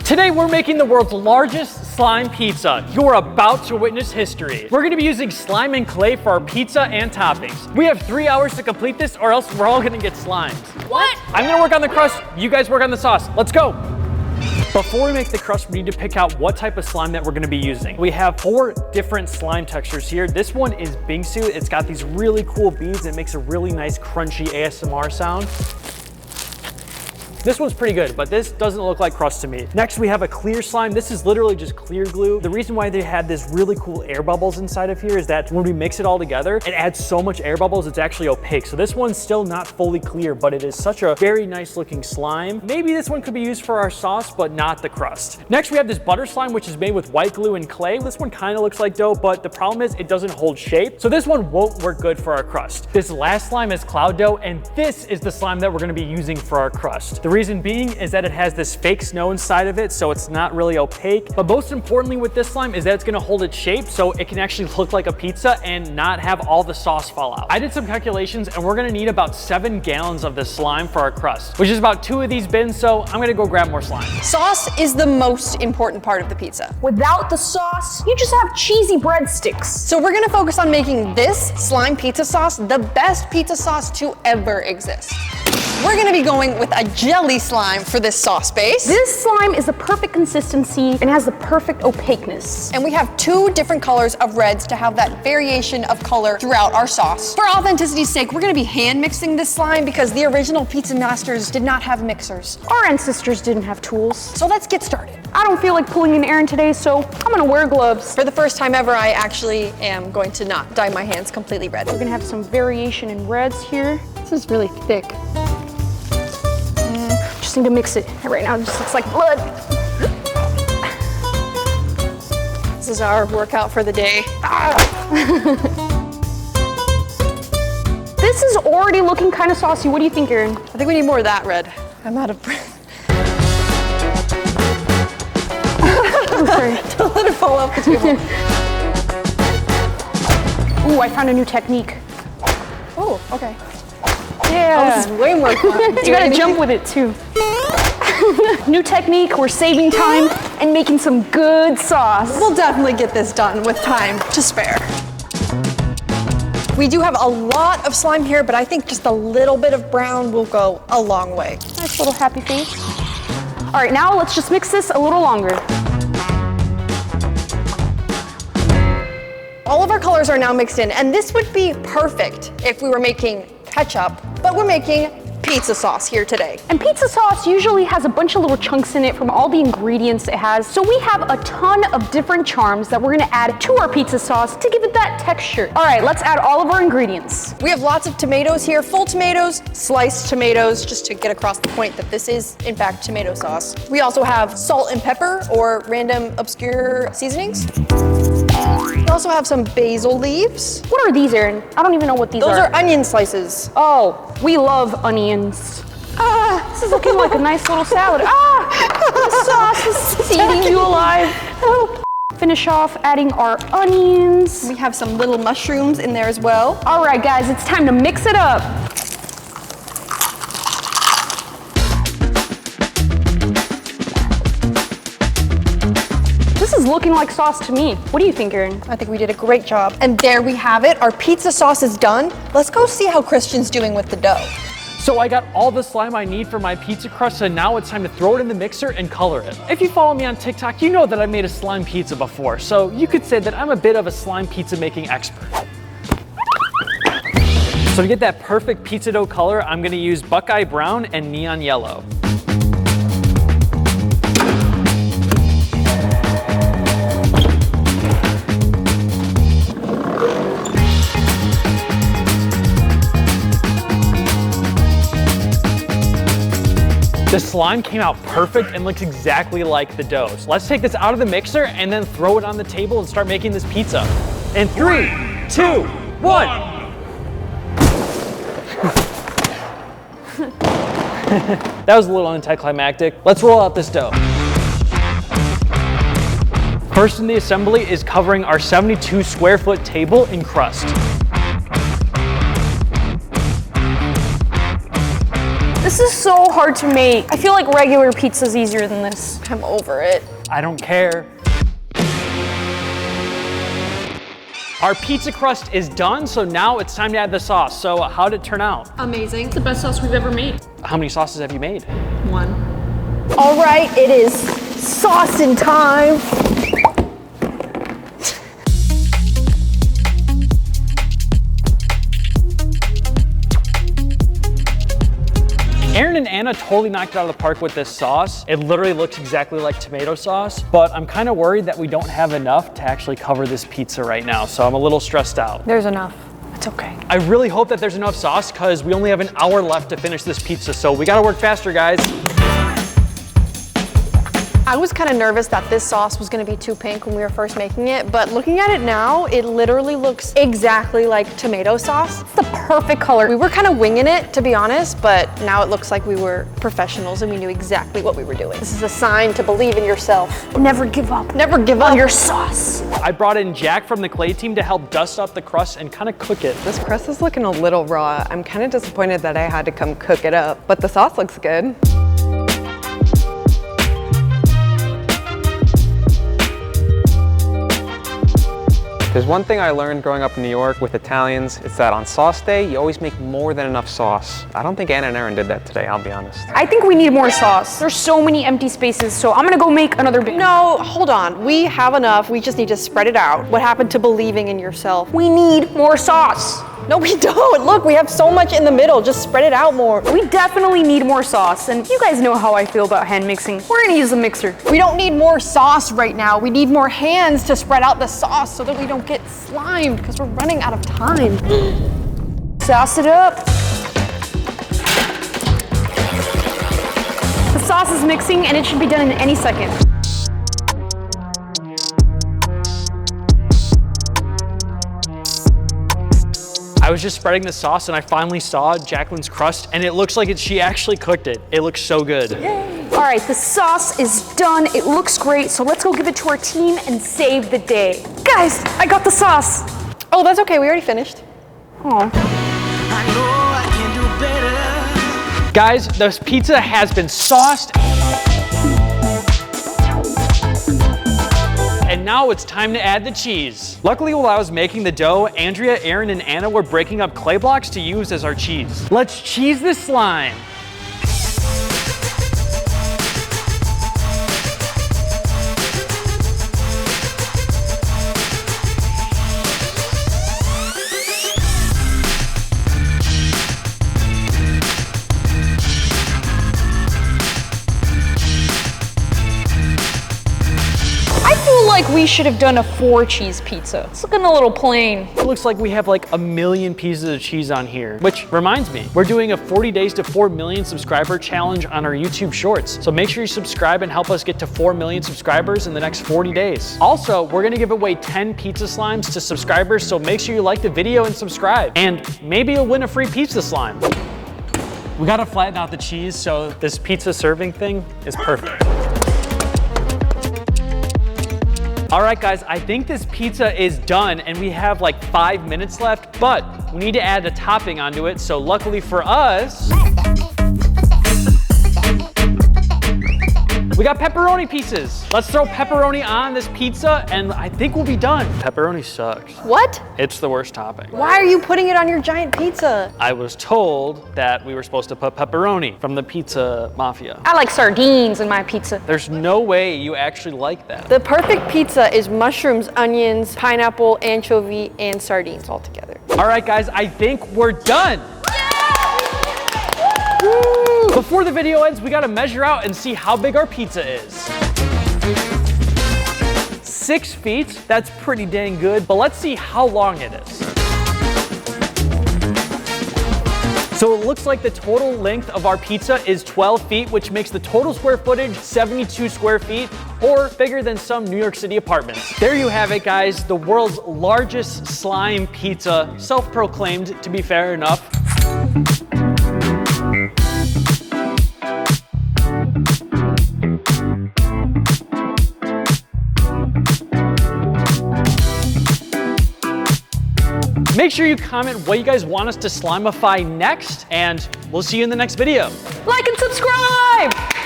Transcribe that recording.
Today we're making the world's largest slime pizza. You're about to witness history. We're gonna be using slime and clay for our pizza and toppings. We have 3 hours to complete this or else we're all gonna get slimed. What? I'm gonna work on the crust, you guys work on the sauce. Let's go. Before we make the crust, we need to pick out what type of slime that we're gonna be using. We have 4 different slime textures here. This one is Bingsu. It's got these really cool beads. It makes a really nice crunchy ASMR sound. This one's pretty good, but this doesn't look like crust to me. Next, we have a clear slime. This is literally just clear glue. The reason why they had this really cool air bubbles inside of here is that when we mix it all together, it adds so much air bubbles, it's actually opaque. So this one's still not fully clear, but it is such a very nice looking slime. Maybe this one could be used for our sauce, but not the crust. Next, we have this butter slime, which is made with white glue and clay. This one kind of looks like dough, but the problem is it doesn't hold shape. So this one won't work good for our crust. This last slime is cloud dough, and this is the slime that we're gonna be using for our crust. The reason being is that it has this fake snow inside of it, so it's not really opaque. But most importantly with this slime is that it's gonna hold its shape so it can actually look like a pizza and not have all the sauce fall out. I did some calculations and we're gonna need about 7 gallons of this slime for our crust, which is about 2 of these bins, so I'm gonna go grab more slime. Sauce is the most important part of the pizza. Without the sauce, you just have cheesy breadsticks. So we're gonna focus on making this slime pizza sauce the best pizza sauce to ever exist. We're gonna be going with a jelly slime for this sauce base. This slime is the perfect consistency and has the perfect opaqueness. And we have 2 different colors of reds to have that variation of color throughout our sauce. For authenticity's sake, we're gonna be hand mixing this slime because the original pizza masters did not have mixers. Our ancestors didn't have tools. So let's get started. I don't feel like pulling an errand today, so I'm gonna wear gloves. For the first time ever, I actually am going to not dye my hands completely red. We're gonna have some variation in reds here. This is really thick. Just need to mix it. Right now it just looks like blood. This is our workout for the day. This is already looking kind of saucy. What do you think, Erin? I think we need more of that red. I'm out of breath. Oh, sorry. Don't let it fall off the table. Ooh, I found a new technique. Oh, okay. Yeah. Oh, this is way more fun. You gotta jump with it too. New technique, we're saving time and making some good sauce. We'll definitely get this done with time to spare. We do have a lot of slime here, but I think just a little bit of brown will go a long way. Nice little happy face. All right, now let's just mix this a little longer. All of our colors are now mixed in, and this would be perfect if we were making ketchup, but we're making pizza sauce here today. And pizza sauce usually has a bunch of little chunks in it from all the ingredients it has. So we have a ton of different charms that we're gonna add to our pizza sauce to give it that texture. All right, let's add all of our ingredients. We have lots of tomatoes here, full tomatoes, sliced tomatoes, just to get across the point that this is, in fact, tomato sauce. We also have salt and pepper or random obscure seasonings. We also have some basil leaves. What are these, Erin? I don't even know what these are. Those are onion slices. Oh, we love onions. Ah, this is looking like a nice little salad. Ah, the sauce is eating you alive. Help. Finish off adding our onions. We have some little mushrooms in there as well. All right, guys, it's time to mix it up. This is looking like sauce to me. What do you think, Erin? I think we did a great job. And there we have it. Our pizza sauce is done. Let's go see how Christian's doing with the dough. So I got all the slime I need for my pizza crust, and now it's time to throw it in the mixer and color it. If you follow me on TikTok, you know that I made a slime pizza before, so you could say that I'm a bit of a slime pizza making expert. So to get that perfect pizza dough color, I'm gonna use Buckeye Brown and Neon Yellow. The slime came out perfect and looks exactly like the dough. So let's take this out of the mixer and then throw it on the table and start making this pizza. In 3, 2, 1. That was a little anticlimactic. Let's roll out this dough. First in the assembly is covering our 72 square foot table in crust. This is so hard to make. I feel like regular pizza's easier than this. I'm over it. I don't care. Our pizza crust is done, so now it's time to add the sauce. So how did it turn out? Amazing. It's the best sauce we've ever made. How many sauces have you made? One. All right, it is saucing time. Aaron and Anna totally knocked it out of the park with this sauce. It literally looks exactly like tomato sauce, but I'm kind of worried that we don't have enough to actually cover this pizza right now, so I'm a little stressed out. There's enough. It's okay. I really hope that there's enough sauce because we only have an hour left to finish this pizza, so we gotta work faster, guys. I was kind of nervous that this sauce was gonna be too pink when we were first making it, but looking at it now, it literally looks exactly like tomato sauce. It's the perfect color. We were kind of winging it, to be honest, but now it looks like we were professionals and we knew exactly what we were doing. This is a sign to believe in yourself. Never give up. Never give up On your sauce. I brought in Jack from the clay team to help dust up the crust and kind of cook it. This crust is looking a little raw. I'm kind of disappointed that I had to come cook it up, but the sauce looks good. There's one thing I learned growing up in New York with Italians, it's that on sauce day, you always make more than enough sauce. I don't think Anna and Aaron did that today, I'll be honest. I think we need more sauce. There's so many empty spaces, so I'm gonna go make another bin. No, hold on. We have enough. We just need to spread it out. What happened to believing in yourself? We need more sauce. No, we don't. Look, we have so much in the middle. Just spread it out more. We definitely need more sauce, and you guys know how I feel about hand mixing. We're gonna use a mixer. We don't need more sauce right now. We need more hands to spread out the sauce so that we don't get slimed because we're running out of time. Sauce it up. The sauce is mixing, and it should be done in any second. I was just spreading the sauce and I finally saw Jacqueline's crust and it looks like she actually cooked it. It looks so good. All right, the sauce is done. It looks great, so let's go give it to our team and save the day. Guys, I got the sauce. Oh, that's okay. We already finished. Oh. Guys, this pizza has been sauced. And now it's time to add the cheese. Luckily, while I was making the dough, Andrea, Aaron, and Anna were breaking up clay blocks to use as our cheese. Let's cheese this slime. Like we should have done a 4-cheese pizza. It's looking a little plain. It looks like we have like 1 million pieces of cheese on here, which reminds me, we're doing a 40 days to 4 million subscriber challenge on our YouTube shorts. So make sure you subscribe and help us get to 4 million subscribers in the next 40 days. Also, we're gonna give away 10 pizza slimes to subscribers, so make sure you like the video and subscribe. And maybe you'll win a free pizza slime. We gotta flatten out the cheese, so this pizza serving thing is perfect. All right, guys, I think this pizza is done and we have like 5 minutes left, but we need to add a topping onto it. So luckily for us, we got pepperoni pieces. Let's throw pepperoni on this pizza and I think we'll be done. Pepperoni sucks. What? It's the worst topping. Why are you putting it on your giant pizza? I was told that we were supposed to put pepperoni from the pizza mafia. I like sardines in my pizza. There's no way you actually like that. The perfect pizza is mushrooms, onions, pineapple, anchovy, and sardines all together. All right, guys, I think we're done. Before the video ends, we gotta measure out and see how big our pizza is. 6 feet, that's pretty dang good, but let's see how long it is. So it looks like the total length of our pizza is 12 feet, which makes the total square footage 72 square feet, or bigger than some New York City apartments. There you have it, guys, the world's largest slime pizza, self-proclaimed to be fair enough. Make sure you comment what you guys want us to slimify next, and we'll see you in the next video. Like and subscribe!